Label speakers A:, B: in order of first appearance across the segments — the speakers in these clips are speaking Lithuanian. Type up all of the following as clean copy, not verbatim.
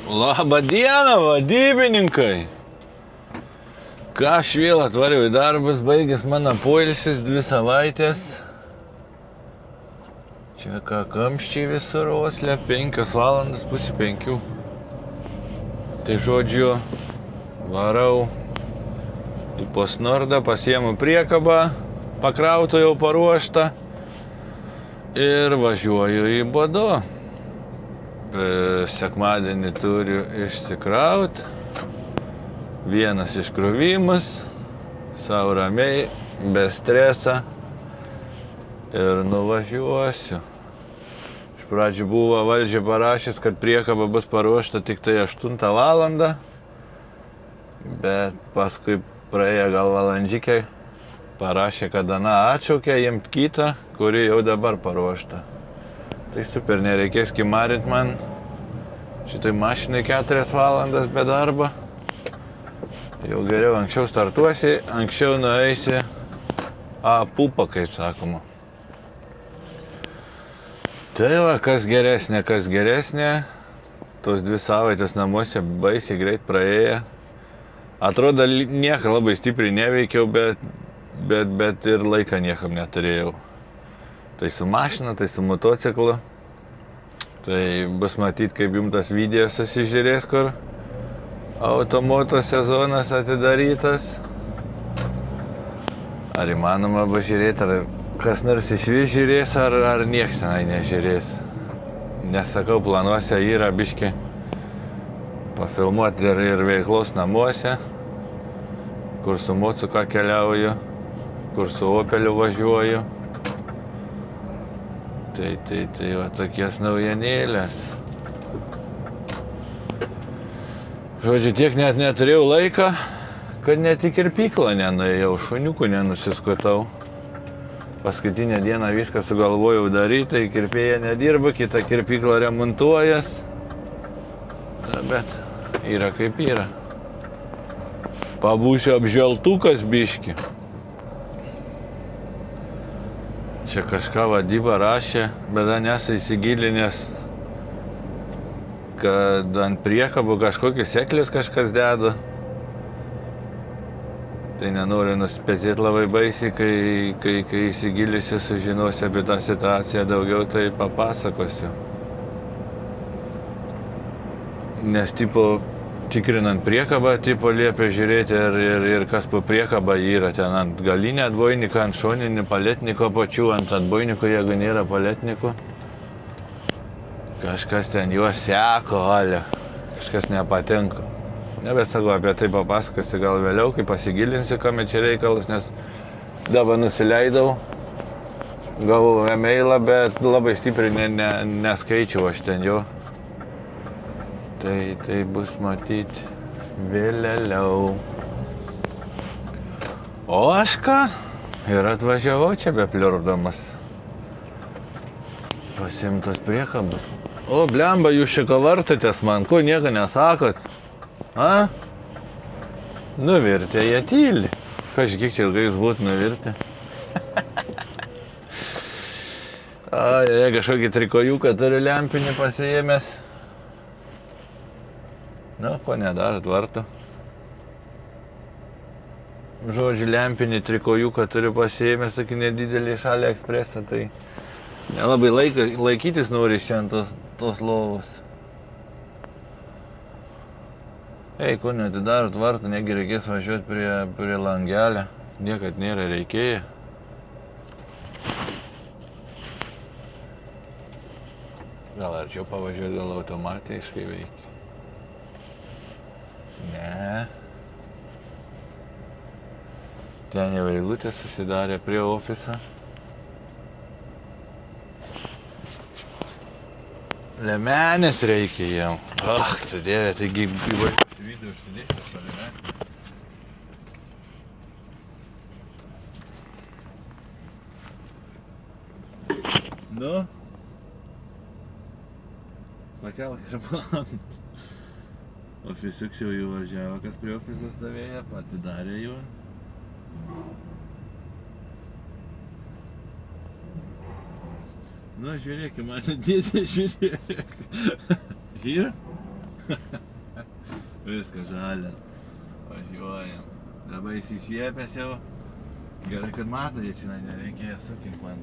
A: Labą dieną, vadybininkai. Ką aš vėl atvariau į darbus, baigęs mano poilsis 2 savaitės. Čia ką kamščiai visur oslė, 5 valandas, pusė 5. Tai žodžiu, varau į Posnordą, pasiemu priekabą, pakrauto jau paruoštą ir važiuoju į Bodo. Sekmadienį turiu išsikraut, vienas iškrovimas, sau ramiai, be streso ir nuvažiuosiu. Iš pradžių buvo valdžia parašęs, kad priekaba bus paruošta tik tai 8 valandą, bet paskui praėjo gal valandžikai, parašė, kad atšaukė jiems kitą, kuri jau dabar paruošta. Tai super, nereikės kimarint man šitai mašinai 4 valandas be darbo. Jau geriau anksčiau startuosi, anksčiau nueisi pupą, kaip sakoma. Tai va, kas geresnė. Tos 2 savaitės namuose baisiai greit praėjo. Atrodo, nieko labai stipriai neveikiau, bet ir laiką niekam neturėjau. Tai su mašina, tai su motociklu. Tai bus matyti, kaip jums tas video susižiūrės, kur automoto sezonas atidarytas. Ar įmanoma pažiūrėti, ar kas nors išvis žiūrės, ar nieks tenai nežiūrės. Nesakau, planuose yra biški pafilmuoti ir veiklos namuose, kur su mocuka keliauju, kur su Opeliu važiuoju. Tai va tokies naujienėlės. Žodžiu, tiek net neturėjau laiką, kad net į kirpyklą nenuėjau, šuniukų nenusiskutau. Paskutinę dieną viską sugalvojau daryti, tai kirpėja nedirba, kita kirpykla remontuojas. Bet yra kaip yra. Pabūsiu apželtukas biški. Čia kažką vadyba rašė, bet nesu įsigilinęs, kad ant priekabų kažkokius seklius kažkas deda. Tai nenoriu nuspėsėti labai baisiai, kai įsigilysiu, sužinosiu apie tą situaciją daugiau, tai papasakosiu. Nes tikrinant priekabą, liepia žiūrėti ir kas po priekabą yra. Ten ant galinę atbojniką, ant šoninį paletniko pačių, ant atbojnikų, jeigu nėra paletnikų. Kažkas ten juos seko, kažkas nepatinka. Bet sakau, apie tai papasakosiu gal vėliau, kai pasigilinsiu, kame čia reikalas, nes dabar nusileidau. Gavau e-mailą, bet labai stipriai neskaičiau aš ten jo. Tai bus matyti vėliau. O aš ką? Ir atvažiavau čia bepliurdamas. Pasimtos priekabus. O, blemba, jūs čia ką vartatės man, ko nieko nesakot? Nuvirtė, jie tyli. Kažkiek čia ilgai jūs būtų nuvirtę. Kažkokį trikojuką turiu lempinį pasiėmęs. Ko nedarot vartų. Žodžiu, lempinį trikojuką turiu pasiėmęs, tokį nedidelį iš AliExpress'ą, tai nelabai laikytis nori šiandien tos lovos. Ko neatidarot vartų, negi reikės važiuoti prie langelio, niekad nėra reikėję. Gal arčiau pavažiuoti, gal automatiškai veikia. Ne. Ten jau eilutė susidarė prie ofiso. Lemenės reikia jau. Tu dieve, taigi įvažiuosi video užsidėsiu su lemenės. Pakelk ir man. Ofisiuks jau įvažiavo, kas prie ofiso stovėjo, atidarė jų. Žiūrėk, mane dėdė, žiūrėk. Here? Viskas žalia. Važiuojam. Dabar įsišiepęs jau. Gerai, kad matai, čia nereikėjo sukink man.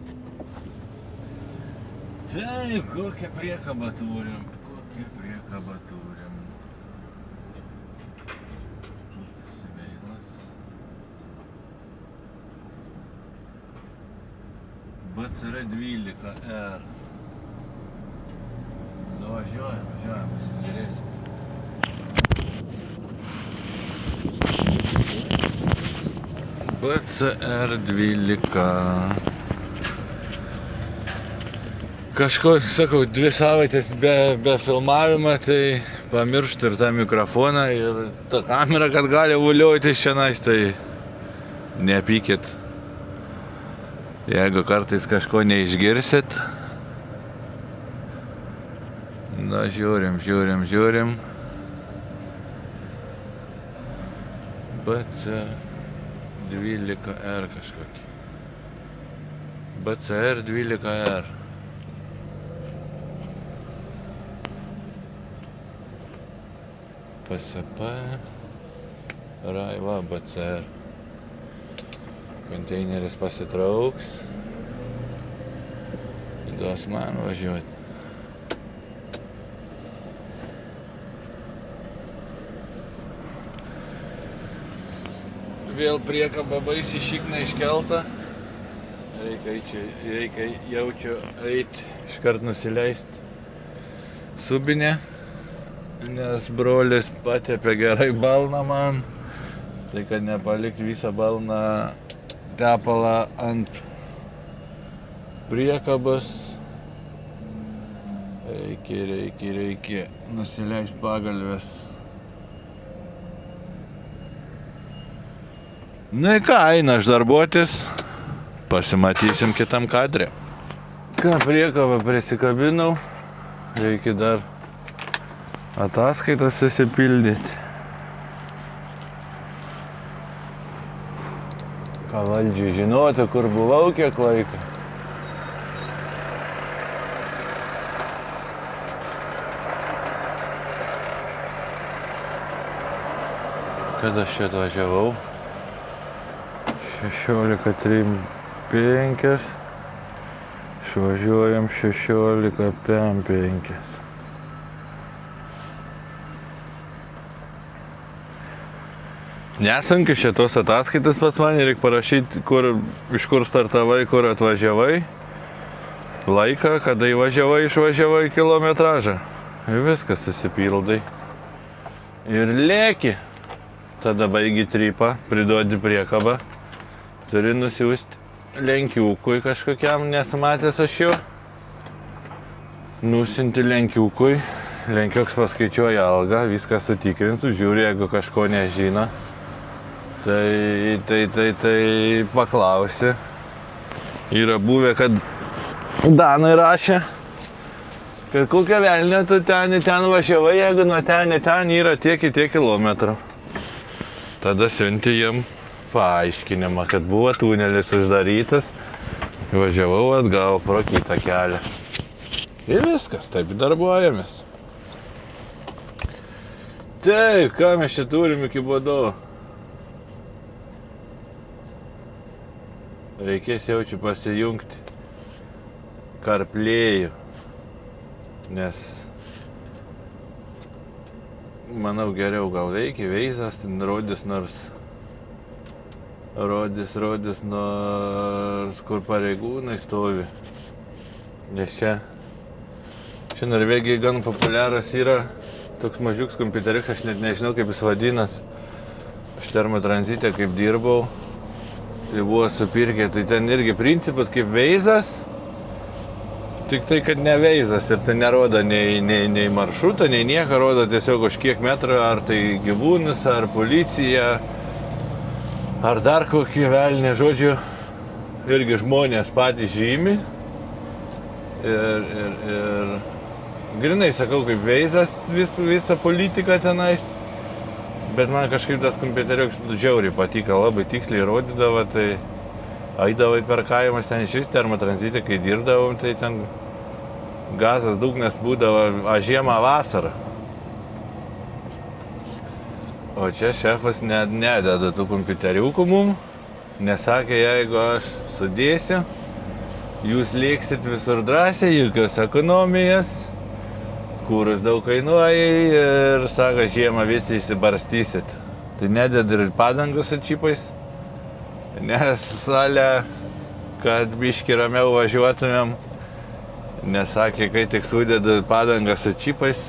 A: Taip, kokią priekabą turim. Kur tas veilas? BCR 12R. Nu, važiuojam, pasižiūrėsim. BCR 12. Kažko, sakau, 2 savaitės be filmavimo, tai pamiršt ir tą mikrofoną ir tą kamerą, kad gali vuliuoti šiandien, tai nepykit. Jeigu kartais kažko neišgirsit. Na, žiūrim. BC12R kažkokį. BCR 12R. PSP, Raiva, BCR. Konteineris pasitrauks. Duos man važiuoti. Vėl priekaba baisiai šikna iškelta. Reikia jaučiu eiti, iškart nusileisti subinę. Nes brolis patepė gerai balną man, tai kad nepalikti visą balną tepalą ant priekabos. Reikia nusileisti pagalvės. Na ką, eina aš darbuotis, pasimatysim kitam kadre. Ką, priekabą prisikabinau, reikia dar ataskaitas susipildyti. Ką valdžiai žinoti, kur buvau kiek laiko. Kada aš čia atvažiavau? 16:35. Išvažiuojam 16:55. Nesunki šitos ataskaitas pas mane, reikia parašyti, iš kur startavai, kur atvažiavai, laiką, kada įvažiavai, išvažiavai, kilometražą. Ir viskas susipildai. Ir lėki. Tada baigi trypą, priduodi priekabą. Turi nusiųsti lenkiukui kažkokiam, nesimatęs aš jau. Nusinti lenkiukui. Lenkiuks paskaičiuoja algą, viską sutikrinsiu, žiūri, jeigu kažko nežino. Tai paklausi. Yra buvę, kad Danai rašė, kad kokią velnę tu ten važiavai, jeigu nuo ten yra tiek kilometrų. Tada siunti jiem paaiškinimą, kad buvo tunelis uždarytas, važiavau atgal pro kitą kelią. Ir viskas, taip darbuojamės. Taip, ką mes čia turim iki Bodo? Reikės jaučiu pasijungti CarPlay'ų, nes manau geriau gal veikia, Veizas ten rodys nors kur pareigūnai stovi. Nes čia Norvegijai gan populiaras yra toks mažiuks kompiuteriks, aš net nežinau kaip jis vadinas. Aš Termotranzite kaip dirbau. Tai buvo supirkę, tai ten irgi principas kaip Veizas, tik tai, kad ne Veizas ir tai nerodo nei maršrutą, nei nieko, rodo tiesiog už kiek metrų, ar tai gyvūnas, ar policija, ar dar kokie velnė, žodžiu, irgi žmonės patys žymi ir grinai sakau kaip Veizas visą politiką tenais. Bet man kažkaip tas kompiuteriuks žiauriai patiko, labai tiksliai rodydavo, tai eidavai per kaimus, ten iš vis Termotranzite, kai dirbdavom, tai ten gazas dugnas būdavo žiemą vasarą. O čia šefas nededa tų kompiuteriukų mum, nesakė, jeigu aš sudėsiu, jūs liksit visur drąsiai, jokios ekonomijos, kūras daug kainuoja ir sako, žiemą visi išsibarstysit. Tai nededa ir padangas su čipais, nes salė, kad biški ramiau važiuotumėm, nesakė, kai tik sudeda padangas su čipais,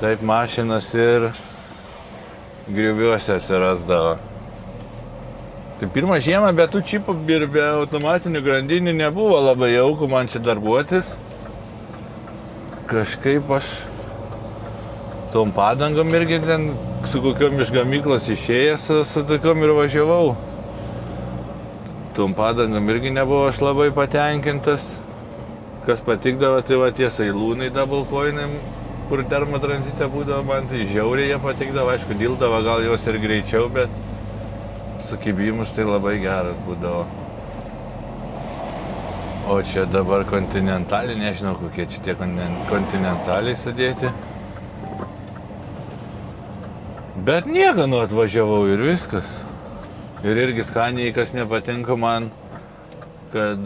A: taip mašinos ir griuviuose atsirasdavo. Tai pirmą žiemą be tų čipų ir be automatinių grandinių nebuvo labai jauku man čia darbuotis. Kažkaip aš tom padangom irgi ten su kokiom iš gamyklos išėjęs su tokiom ir važiavau. Tom padangom irgi nebuvo aš labai patenkintas. Kas patikdavo, tai va tie sailūnai double coinai, kur termotranzite būdavo, man tai žiauriai jie patikdavo, aišku, dildavo gal jos ir greičiau, bet sukibimus tai labai geras būdavo. O čia dabar kontinentaliai, nežinau kokie čia tie kontinentaliai sudėti. Bet nieko, nu atvažiavau ir viskas. Ir irgi skaniai, kas nepatinka man, kad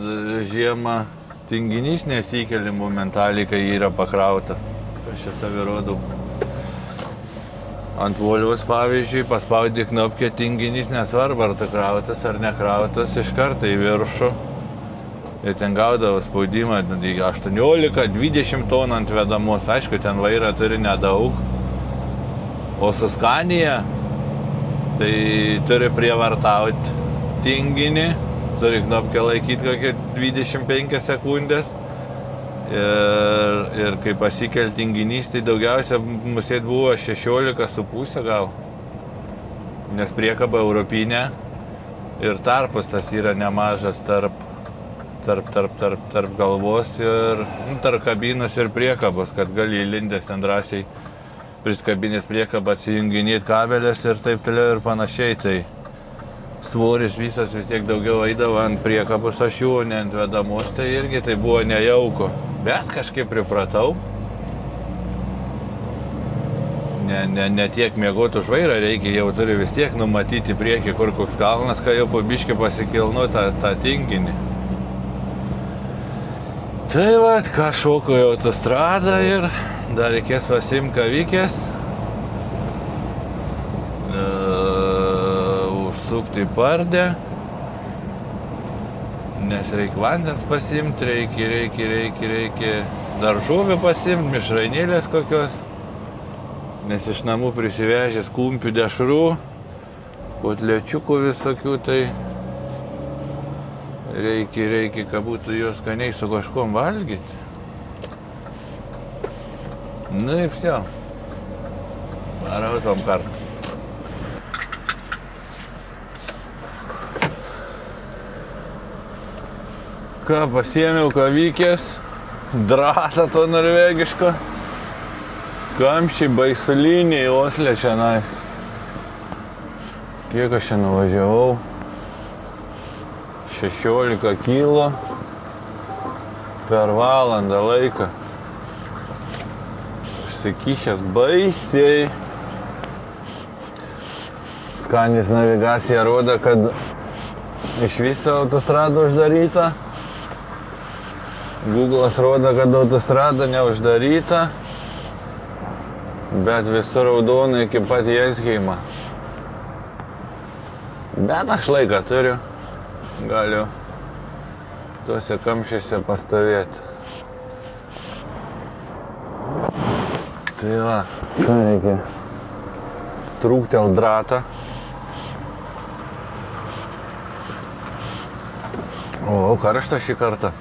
A: žiemą tinginys nesikeli momentaliai, kai yra pakrauta. Aš čia savi rodau. Ant Volvos, pavyzdžiui, paspaudi knopkę tinginys, nesvarbu, ar tai krautas ar nekrautas, iš karto į viršų. Ir ten gaudavo spaudimą 18-20 tonų ant vedamos. Aišku, ten vairą turi nedaug. O su Scania tai turi prievartauti tinginį, turi knopkę laikyti kokią 25 sekundės. Ir kai pasikeli tinginys, tai daugiausia musėt buvo 16,5 gal. Nes priekaba europinė ir tarpas tas yra nemažas tarp galvos ir tarp kabinos ir priekabos, kad gali įlindęs ten drąsiai priskabinės priekabą atsijunginėti kabelės ir taip toliau ir panašiai. Tai svoris visas vis tiek daugiau eidavo ant priekabos ašių, ne ant vedamos, tai irgi tai buvo nejauku. Bet kažkaip pripratau. Ne tiek miegotų už vairą reikia, jau turi vis tiek numatyti priekį, kur koks kalnas, kai jau po biškį pasikilnu tą tinginį. Tai va, ką šoku į autostradą ir dar reikės pasiimti kavikės. Užsukti į Pardę. Nes reikia vandens pasiimti, reikia daržovių pasiimti, mišrainėlės kokios. Nes iš namų prisivežęs kumpių dešrų, kotlečiukų visokių, tai reikia, kad būtų jos skaniai su kažkom valgyti. Nu ir vsio. Varau tom kartą. Ką, pasiėmiau kavikės, dratą to norvegiško, kamščiai baisuliniai, Osle šiandien. Kiek aš čia nuvažiavau? 16 kilo per valandą laiką. Išsikišęs baisiai. Scanijos navigacija rodo, kad iš viso autostrada uždaryta. Google'as rodo, kad autostrada neuždaryta, bet visur raudona iki pat Jesheimo. Bet aš laiką turiu, galiu tuose kamščiuose pastovėti. Tai va, ką reikia? Trūktelt dratą. O, karšta šį kartą.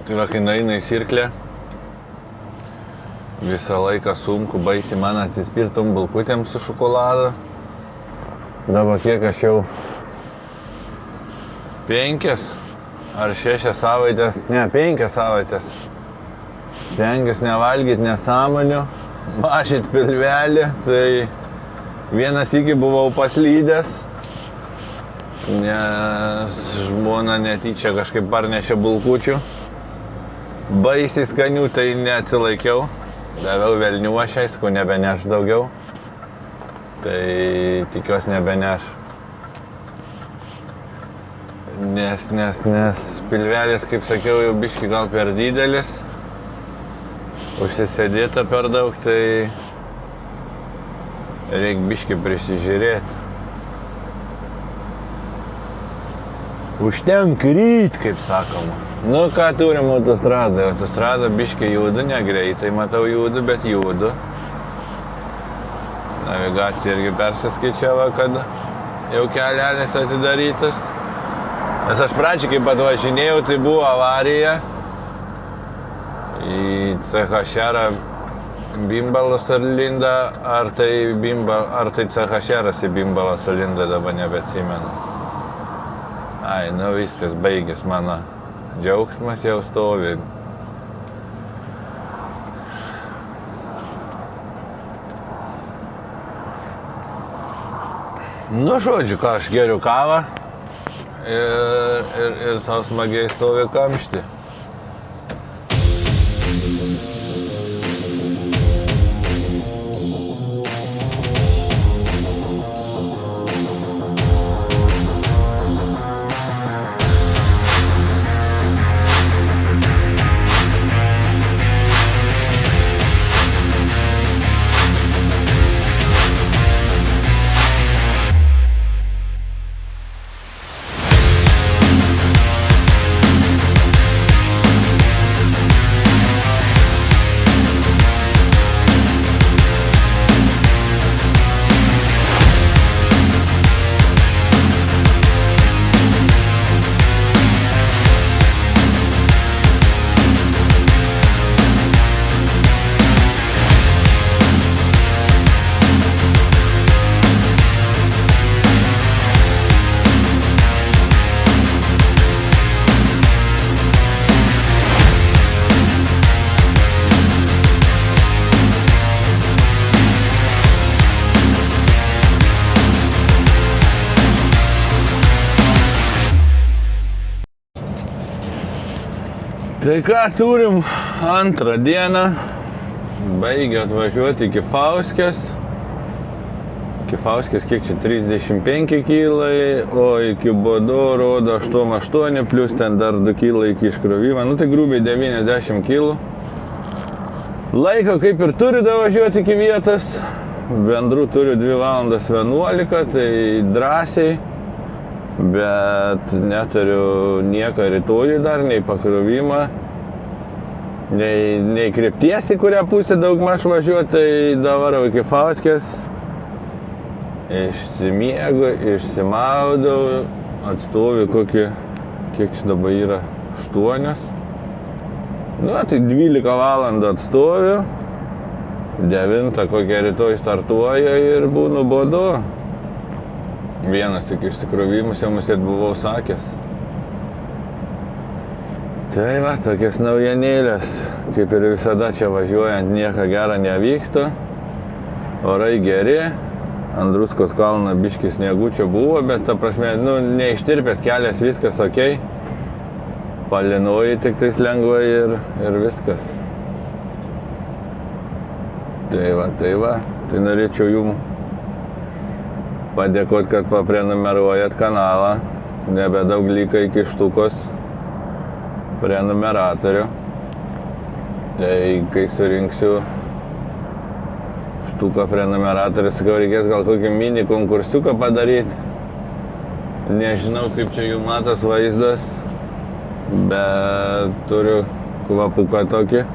A: Tai va, kai nueina į sirklę, visą laiką sunku, baisiai man atsispirtom bulkutėm su šokoladu. Dabar kiek aš jau 5 ar 6 savaitės, ne, 5 savaitės. Stengiuosi nevalgyti nesąmonių, mažinti pilvelį, tai vieną sykį buvau paslydęs, nes žmona netyčia kažkaip parnešė bulkučių. Baisiai skanių, tai neatsilaikiau. daviau velnių, aš aišku nebeneš daugiau. Tai tikiuosi nebeneš. Nes pilvelis, kaip sakiau, jau biški gal per didelis. Užsisėdėta per daug, tai reik biški prisižiūrėti. Užtenk ryt, kaip sakoma. Nu, ką turim autostradą? Autostrada biški judu, negreitai, matau judu, bet judu. Navigacija irgi persiskaičiavo, kad jau kelelis atidarytas. Nes aš pradžiai, kaip atvažinėjau, tai buvo avarija. Į CHR bimbalą sulinda, ar tai CHR į bimbalą sulinda, dabar nebeatsimenu. Ai, nu viskas baigės, mano džiaugsmas jau stovi. Nu, žodžiu, ką aš geriu kavą ir savo smagiai stovi kamštį. Tai ką turim antrą dieną, baigė atvažiuoti iki Fauskės. Iki Fauskės kiek čia 35 kilai, o iki Bodo rodo 88, plus ten dar 2 kilai iki iškrovimo, nu tai grubiai 90 kilų. Laiko kaip ir turiu davažiuoti iki vietos, bendrų turiu 2 valandas 11, tai drąsiai. Bet neturiu nieko rytojų dar, nei pakrovimą, nei krypties, į kurią pusę daugmaž važiuoti, tai davarau iki Fauskės. Išsimiegu, išsimaudau, atstoviu kokį, kiek čia dabar yra, 8. Nu, tai 12 valandų atstoviu, 9 kokią rytoj startuoju ir būnu Bodo. Vienas tik išsikrovimus jau musėt buvau sakęs. Tai va, tokias naujienėlės, kaip ir visada čia važiuojant, nieko gero nevyksta. Orai geri, ant Druskos kalno biškis sniegučio buvo, bet ta prasme, nu, neištirpęs kelias, viskas okei. Palinoji tik tais lengvai ir viskas. Tai va, tai norėčiau jums padėkot, kad paprenumeruojat kanalą, nebedaug liko iki štukos prenumeratorių. Tai kai surinksiu štuką prenumeratorių, sakau, reikės gal kokį mini konkursiuką padaryti. Nežinau, kaip čia jų matos vaizdas, bet turiu kvapuką tokį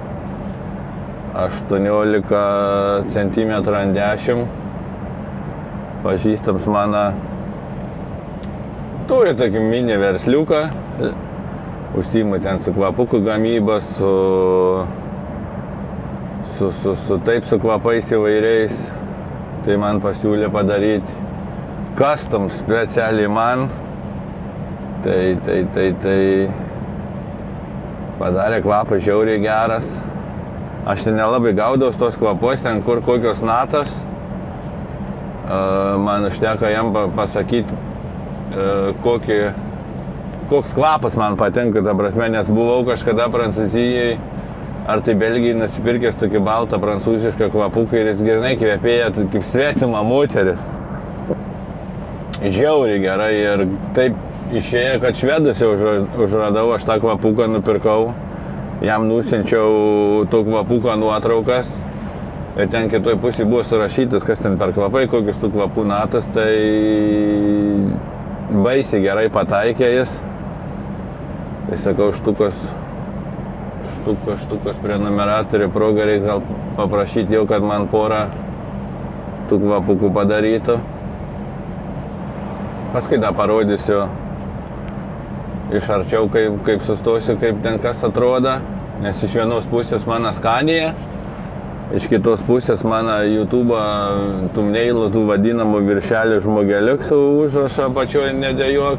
A: 18 cm ant 10. Pažįstams mano turi tokį mini versliuką, užsiimu ten su kvapukų gamyba, su kvapais įvairiais, tai man pasiūlė padaryti custom specialiai man, tai padarė kvapą žiauriai geras. Aš ten nelabai gaudavau tos kvapos, ten kur kokios natos. Man užteko jam pasakyti, koks kvapas man patinka, ta prasme, nes buvau kažkada Prancūzijai ar tai Belgijai nusipirkęs tokį baltą prancūzišką kvapuką ir jis grinai kvepėja kaip svetima moteris. Žiauriai gerai ir taip išėjo, kad švedus jau užradau, aš tą kvapuką nupirkau, jam nusiunčiau tų kvapuką nuotraukas ir ten kitoj pusėje buvo surašytas, kas ten per kvapai, kokius tų kvapų natas, tai baisiai gerai pataikė jis. Tai sakau, štukos prenumeratorių progą reikia gal paprašyti jau, kad man porą tų kvapukų padarytų. Paskui dar parodysiu iš arčiau, kaip sustosiu, kaip ten kas atrodo, nes iš vienos pusės mano Scania, iš kitos pusės mano YouTube thumbnailų tų vadinamų viršelių žmogeliuk su užrašą apačioje nedėjok.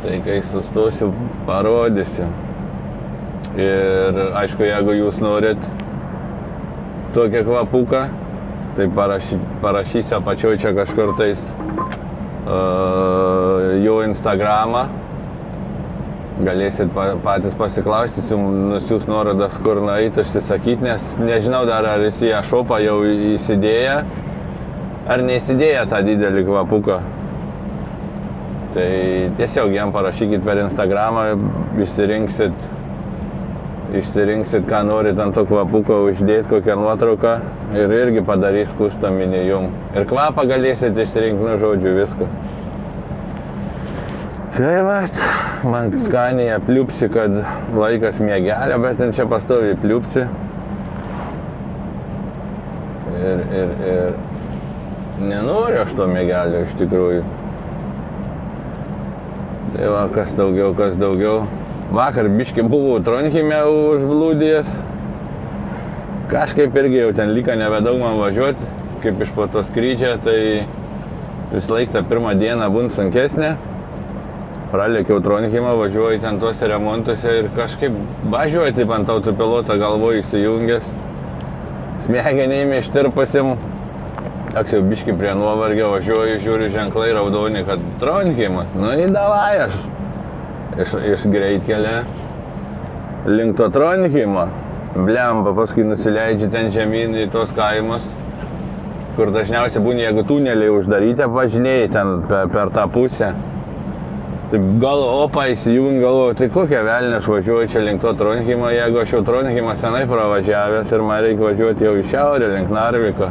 A: Tai kai sustosiu, parodysiu. Ir aišku, jeigu jūs norit tokią kvapuką, tai parašysiu apačioj čia kažkur tais jo Instagramą. Galėsit patys pasiklausti, nusiūs nuorodas, kur nueiti, užsisakyti, nes nežinau dar, ar jis į šopą jau įsidėję, ar neįsidėję tą didelį kvapuką. Tai tiesiog jam parašykit per Instagramą, išsirinksit, ką norit ant to kvapuko uždėti, kokią nuotrauką ir irgi padarys kustominį jum. Ir kvapą galėsit išsirinkti, nu žodžiu, viską. Tai va, man Scania pliupsi, kad laikas miegelio, bet ten čia pastoviai pliupsi. Ir nenoriu aš to miegelio iš tikrųjų. Tai va, kas daugiau. Vakar biškį buvau Tronheime užblūdėjęs. Kažkaip irgi jau ten liko nebedaug man važiuoti, kaip iš po to skrydžio, tai vis laik tą pirmą dieną būna sunkesnė. Pralėkiau Tronheimą, važiuoju ten tuose remontuose ir kažkaip važiuoju taip ant autopilotą galvoju įsijungęs. Smegenėjime ištirpasim. Toks jau biškį prie nuovargio važiuoju, žiūriu ženklai raudoni, kad Tronheimas. Nu į davai aš iš greitkelio link to Tronheimo. Blemba, paskui nusileidži ten žemyn į tos kaimus, kur dažniausiai būna, jeigu tuneliai uždaryti, važinėjai ten per tą pusę. Taip opa įsijungi, galvoju, tai kokią velnę aš važiuoju čia link to Tronheimo, jeigu aš jau Tronheimą senai pravažiavęs ir man reikia važiuoti jau į šiaurę, link Narviko.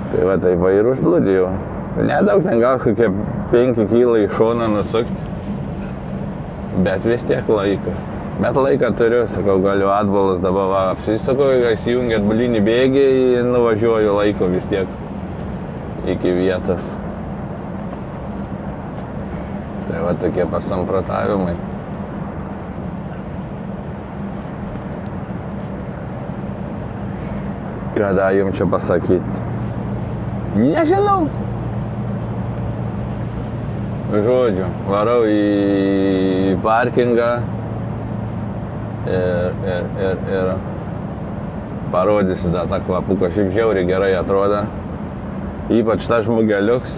A: Tai va, taip va ir užblūdėjau. Nedaug ten gaus kokie 5 kilai į šoną nusukti. Bet vis tiek laikas. Bet laiką turiu, sakau, galiu atbalas dabar va, apsisakau, įsijungi atbulinį bėgį, nuvažiuoju laiko vis tiek iki vietos. Tai va tokie pasamprotavimai. Kada jums čia pasakyti? Nežinau. Žodžiu, varau į parkingą ir parodysiu tą kvapuką. Šiaip žiauriai gerai atrodo. Ypač tas žmogeliuks,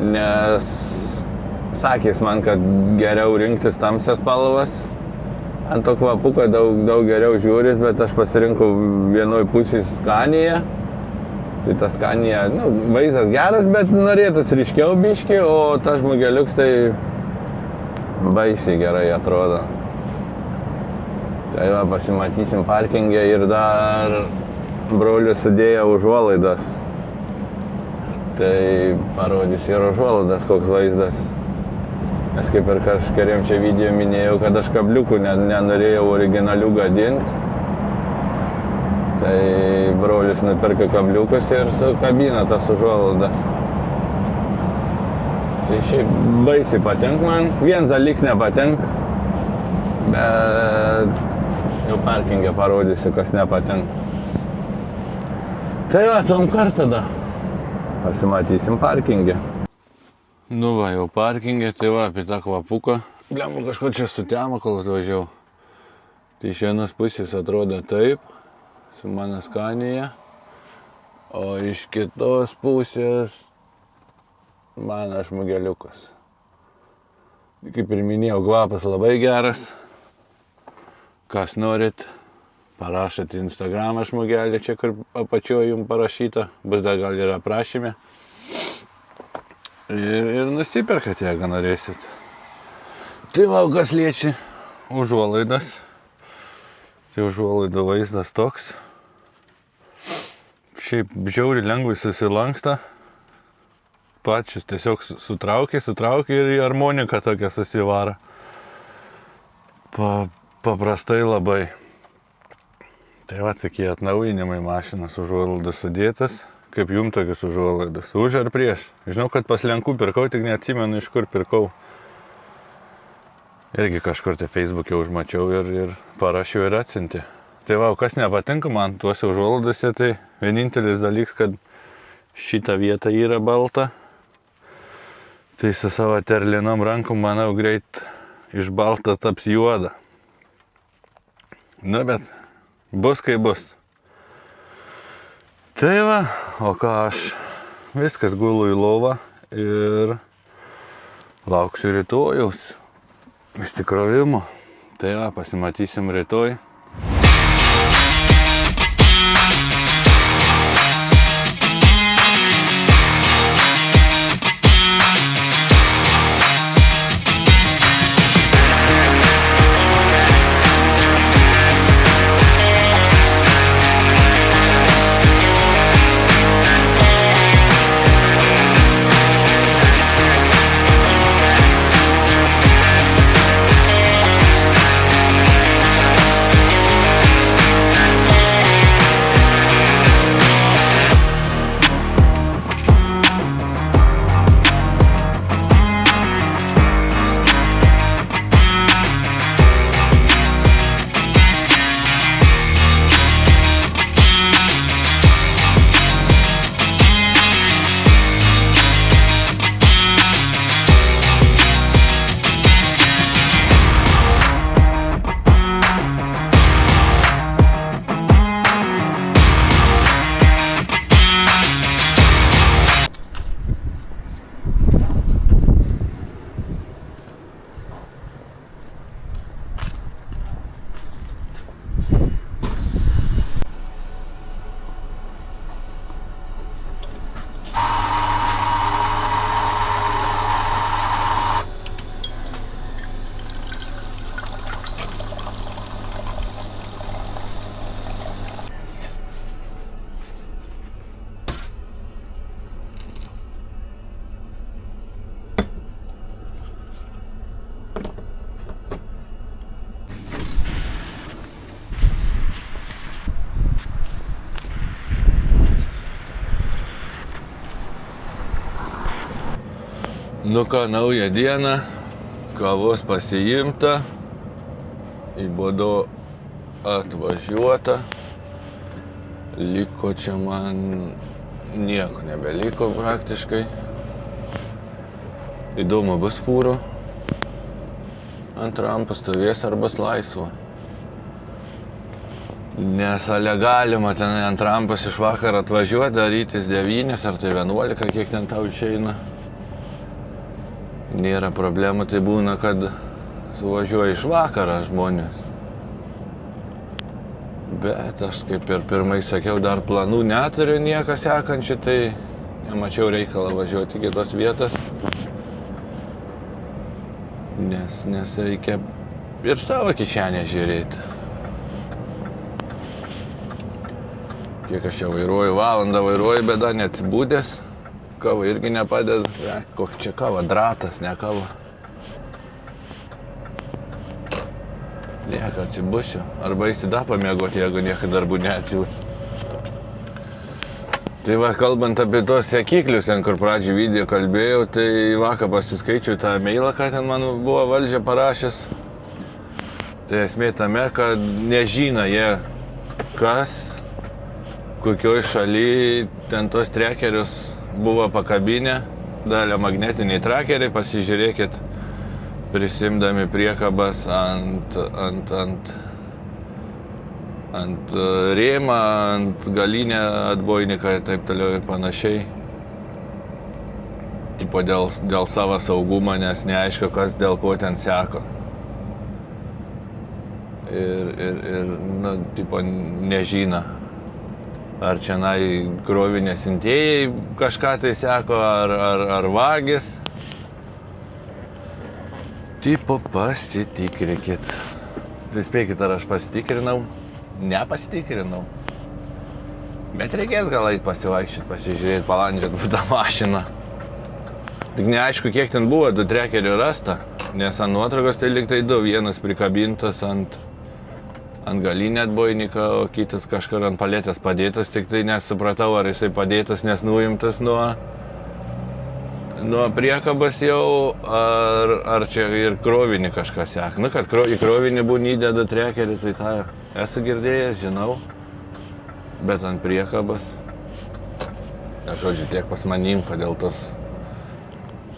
A: nes sakys man, kad geriau rinktis tamsias spalvas. Ant to kvapuko daug geriau žiūris, bet aš pasirinkau vienoj pusėje Scaniją. Tai tas Scania, vaizdas geras, bet norėtus ryškiau biškį, o tas žmogeliuks tai baisiai gerai atrodo. Tai va, pasimatysim parkingę ir dar brolius sudėjo užuolaidas. Tai parodysiu ir užuolaidas, koks vaizdas. Nes kaip ir kažkuriam čia video minėjau, kad aš kabliukų nenorėjau originalių gadinti. Tai brolis nupirka kabliukus ir sukabina tas užuolaidas. Tai šiaip baisiai patink man. Vienas dalyks nepatink, bet jau parkingę parodysiu, kas nepatink. Tai va, tom kartą tada pasimatysim parkingę. Nu va, jau parkingė, tai va, apie tą kvapuką. Blemba, kažko čia sutemo, kol atvažiavau. Tai iš vienos pusės atrodo taip, su mano Scania, o iš kitos pusės mano žmogeliukas. Kaip ir minėjau, kvapas labai geras. Kas norit, parašat į Instagramą žmogelį, čia kur apačioje jums parašyta, bus dar gal ir aprašyme. Ir nusiperkat, jeigu norėsit. Tai va, kas liečia užuolaidas. Tai užuolaidų vaizdas toks. Šiaip žiauriai lengvai susilanksta. Pačius tiesiog sutraukia ir į harmoniką tokia susivara. Paprastai labai. Tai va, tokie atnaujinimai mašinas užuolaidas sudėtas. Kaip jum tokius užuolaidas? Už ar prieš? Žinau, kad pas Lenkų pirkau, tik neatsimenu, iš kur pirkau. Irgi kažkur tai Facebook'e užmačiau ir parašiau ir atsiuntė. Tai va, kas nepatinka man tuose užuolaidose, tai vienintelis dalykas, kad šita vieta yra balta. Tai su savo terlinom rankom, manau, greit iš balta taps juoda. Na, bet bus kaip bus. Tai va, o ką aš viskas gulu į lovą ir lauksiu rytojaus išsikrovimo. Tai va, pasimatysim rytoj. Nu ką, naują dieną, kavos pasiimta, į Bodo atvažiuota, liko čia man nieko nebeliko praktiškai. Įdomu, bus fūro, ant rampos stovės ar bus laisva. Nes ale galima ten ant rampos iš vakar atvažiuoti, darytis 9 ar tai 11, kiek ten tau išeina. Nėra problemų, tai būna, kad suvažiuoja iš vakarą žmonės. Bet aš kaip ir pirmai sakiau, dar planų neturiu nieką sekančių, tai nemačiau reikalą važiuoti iki tos vietos. Nes reikia ir savo kišenę žiūrėti. Kiek aš čia vairuoju, valandą vairuoju, bet dar neatsibūdęs. Kava irgi nepadeda. Kokia čia kava, dratas, ne kava. Nieko atsibusiu. Arba įsida pamiegoti, jeigu niekada darbų neatsiūs. Tai va, kalbant apie tos sekiklius, kur pradžių video kalbėjau, tai vakar pasiskaičiau tą mailą, ką ten man buvo valdžia parašęs. Tai esmė tame, kad nežino jie, kas, kokioj šaly ten tos trekerius buvo pakabinę, dalė magnetiniai trakeriai, pasižiūrėkit, prisimdami priekabas ant rėmą, ant galinę atbojniką ir taip toliau ir panašiai. Tipo dėl savo saugumo, nes neaišku, kas dėl ko ten seko. nu, tipo, nežina. Ar čia krovinė siuntėjai kažką tai seko, ar vagis. Tipo, pasitikrinkit. Tai spėkit, ar aš pasitikrinau? Nepasitikrinau. Bet reikės gal eit pasivaikščiot, pasižiūrėti, palandžiat tą mašiną. Tik neaišku, kiek ten buvo, 2 trekerių rasta, nes ant nuotraukos tai lyg tai 2, vienas prikabintas ant galinę atbojniką, o kitas kažkur ant paletės padėtas, tik tai nesupratau, ar jisai padėtas, nes nuimtas nuo priekabas jau, ar čia ir krovinį kažkas sek. Nu, kad į krovinį būna įdeda trekerį, tai tą esu girdėjęs, žinau, bet ant priekabas. Žodžiu, tiek pas mane info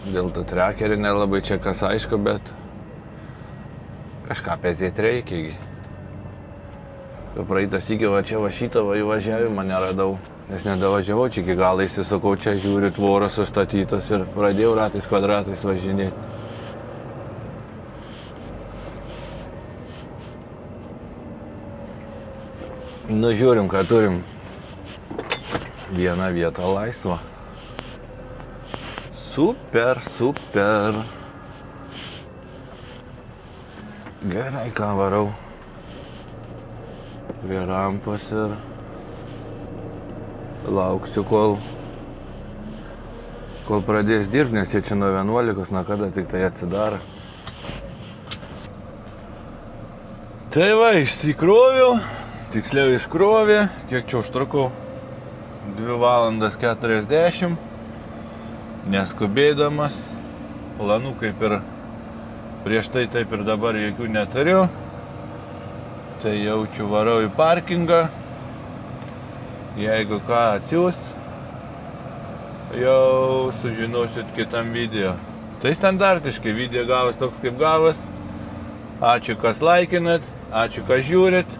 A: dėl to trekerį nelabai čia kas aišku, bet kažką pezėti reikia. Praeitas iki va čia va šitą va įvažiavimą neradau, nes nedavažiavau čia iki galo, įsisukau čia, žiūriu, tvoros sustatytos ir pradėjau ratais kvadratais važinėti. Nu, žiūrim, ką turim. Vieną vietą laisvą. Super. Gerai, ką varau. Prie rampos ir lauksiu, kol pradės dirbti, nes jie čia nuo 11, nuo kada tik tai atsidaro. Tai va, išsikroviau, tiksliau iškrovė, kiek čia užtrukau, 2 valandas 40, neskubėdamas, planų kaip ir prieš tai taip ir dabar jokių neturiu. Tai jaučiu varau į parkingą, jeigu ką atsiūs, jau sužinosit kitam video. Tai standartiškai video gavas toks kaip gavas. Ačiū, kas laikinat, ačiū, kas žiūrit,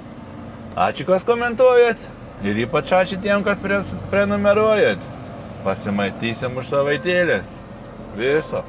A: ačiū, kas komentuojat ir ypač ačiū tiem, kas prenumeruojat. Pasimatysim už savaitėlės. Viso.